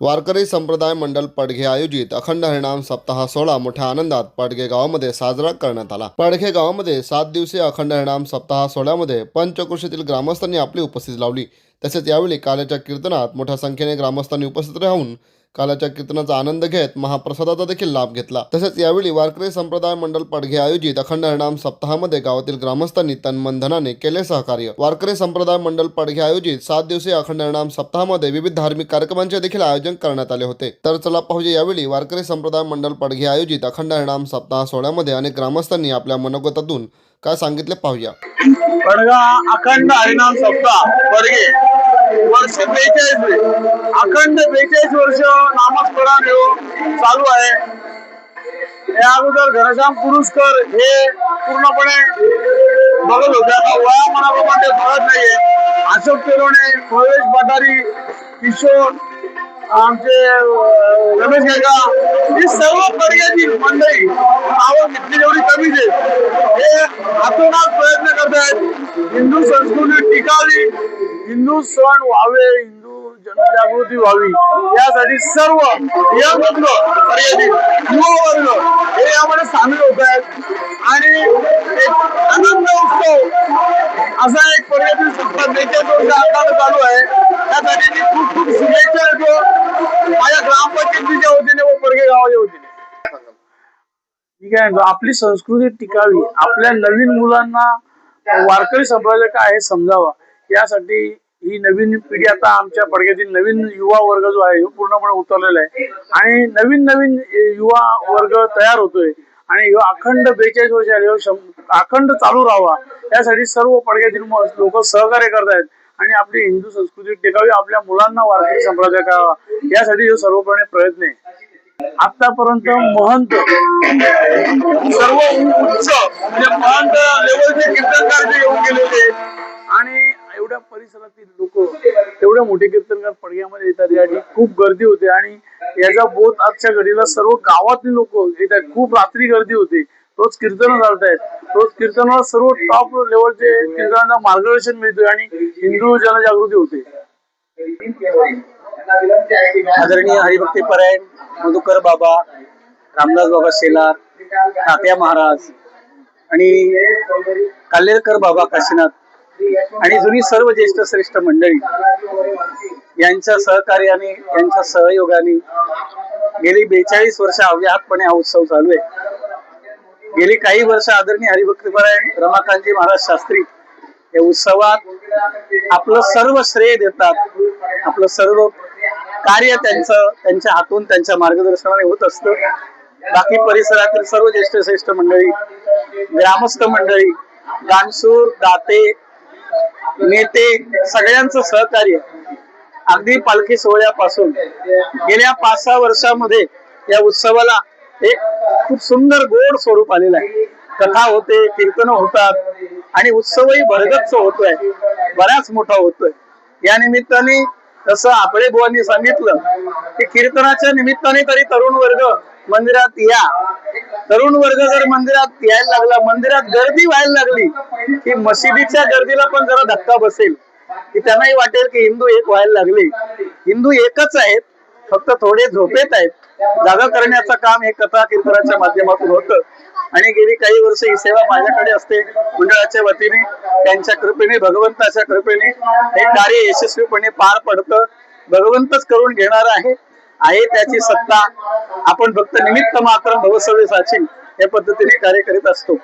वारकरी संप्रदाय मंडळ पडघे आयोजित अखंड हरिनाम सप्ताह सोहळा मोठ्या आनंदात पडघे गावामध्ये साजरा करण्यात आला। पडघे गावामध्ये 7 दिवसीय अखंड हरिनाम सप्ताह सोहळ्यामध्ये पंचक्रोशीतील ग्रामस्थांनी आपली उपस्थिती लावली। तसेच यावेळी काल्याच्या कीर्तनात मोठ्या संख्येने ग्रामस्थांनी उपस्थित राहून काल्याच्या कीर्तनाचा आनंद घेत महाप्रसादाचा देखील लाभ घेतला। तसेच यावेळी वारकरी संप्रदाय मंडळ पडघे आयोजित अखंड हरिनाम सप्ताहामध्ये गावातील ग्रामस्थांनी तन धनाने केले सहकार्य। वारकरी संप्रदाय मंडळ पडघे आयोजित 7 दिवसीय अखंड हरिनाम सप्ताहामध्ये विविध धार्मिक कार्यक्रमांचे देखील आयोजन करण्यात आले होते। तर चला पाहूया यावेळी वारकरी संप्रदाय मंडळ पडघे आयोजित अखंड हरिनाम सप्ताह सोहळ्यामध्ये अनेक ग्रामस्थांनी आपल्या मनोगतातून काय सांगितले पाहूया। पडगा अखंड हरिनाम सप्ताह पडगे वर्ष 42 अखंड 42 वर्ष नामस्मरण चालू आहे। या अगोदर घनश्याम पुरुषकर हे पूर्णपणे बघत होते, आता वयामानाप्रमाणे बघत नाहीये। अशोक पेलोणे, प्रवेश भटारी, किशोर, आमचे रमेश गेगा, ही सर्व पडग्याची मंडळी नावं घेतली जेवढी कमीच आहे। हे हातोहात प्रयत्न करत आहेत हिंदू संस्कृती टिकावी, हिंदू सण व्हावे, हिंदू जनजागृती व्हावी यासाठी सर्व यंग वर्ग, युवा वर्ग हे यामध्ये सामील होत आहेत आणि एक आनंद उत्सव असा एक पर्यटन सप्ताह 42 वर्ष आताच चालू आहे। त्यासाठी मी खूप खूप शुभेच्छा देतो माझ्या ग्रामपंचायतीच्या वतीने व पडगे गावाच्या वतीने। ठीक आहे, आपली संस्कृती टिकावी, आपल्या नवीन मुलांना वारकरी संप्रदाय काय हे समजावा, यासाठी ही नवीन पिढी आता आमच्या पडग्यातील नवीन युवा वर्ग जो आहे पूर्णपणे उतरलेला आहे आणि नवीन युवा वर्ग तयार होतोय आणि अखंड 42 वर्ष अखंड चालू राहावा यासाठी सर्व पडग्यातील लोक सहकार्य करत आहेत आणि आपली हिंदू संस्कृती टिकावी, आपल्या मुलांना वारकरी संप्रदाय करावा यासाठी सर्वपणे प्रयत्न आहे। आतापर्यंत महंत सर्व उच्च म्हणजे महंत लेवलचे कीर्तनकार जे येऊन गेलेले आणि एवढ्या परिसरातील लोक एवढे मोठे कीर्तनकार पडग्यामध्ये येतात, यासाठी खूप गर्दी होते आणि याचा बोध आजच्या घडीला सर्व गावातील लोक येतात। खूप रात्री गर्दी होते, रोज कीर्तन चालतायत, रोज कीर्तनाला सर्व टॉप लेवलचे कीर्तनाचा मार्गदर्शन मिळतोय आणि हिंदू जनजागृती होते। आदरणीय हरिभक्तीपरायण मधुकर बाबा, रामदास बाबा शेलार, तात्या महाराज आणि काल्हेरकर बाबा काशीनाथ आणि जुनी सर्व ज्येष्ठ श्रेष्ठ मंडळी यांच्या सहकार्याने, यांच्या सहयोगाने गेली 42 वर्ष अव्याहतपणे हा उत्सव चालू आहे। गेली काही वर्ष आदरणीय हरिभक्तीपरायण रमाकांतजी महाराज शास्त्री या उत्सवात आपलं सर्व श्रेय देतात, आपलं सर्व कार्य त्यांच्या हातून, त्यांच्या मार्गदर्शनाने होत असतं। बाकी परिसरातील सर्व ज्येष्ठ श्रेष्ठ मंडळी, ग्रामस्थ मंडळी, दानशूर, दाते, नेते सगळ्यांचं सहकार्य अगदी पालखी सोहळ्यापासून गेल्या 5-6 वर्षामध्ये या उत्सवाला एक खूप सुंदर गोड स्वरूप आलेलं आहे। कथा होते, कीर्तन होतात आणि उत्सवही भरगच्च होतोय, बराच मोठा होतोय। या निमित्ताने जसं आपळे बुवांनी सांगितलं की कीर्तनाच्या निमित्ताने तरी तरुण वर्ग मंदिरात या, तरुण वर्ग जर मंदिरात यायला लागला, मंदिरात गर्दी व्हायला लागली की मशिदीच्या गर्दीला पण जरा धक्का बसेल, की त्यांनाही वाटेल की हिंदू एक व्हायला लागले। हिंदू एकच आहेत, फक्त थोडे झोपेत आहेत। जागा करण्याचं काम हे कथा कीर्तनाच्या माध्यमातून होतं आणि गेली काही वर्ष ही सेवा माझ्याकडे असते मंडळाच्या वतीने। त्यांच्या कृपेने, भगवंताच्या कृपेने हे कार्य यशस्वीपणे पार पडतं। भगवंतच करून घेणार आहे त्याची सत्ता, आपण फक्त निमित्त मात्र भवसवे साची या पद्धतीने कार्य करीत असतो।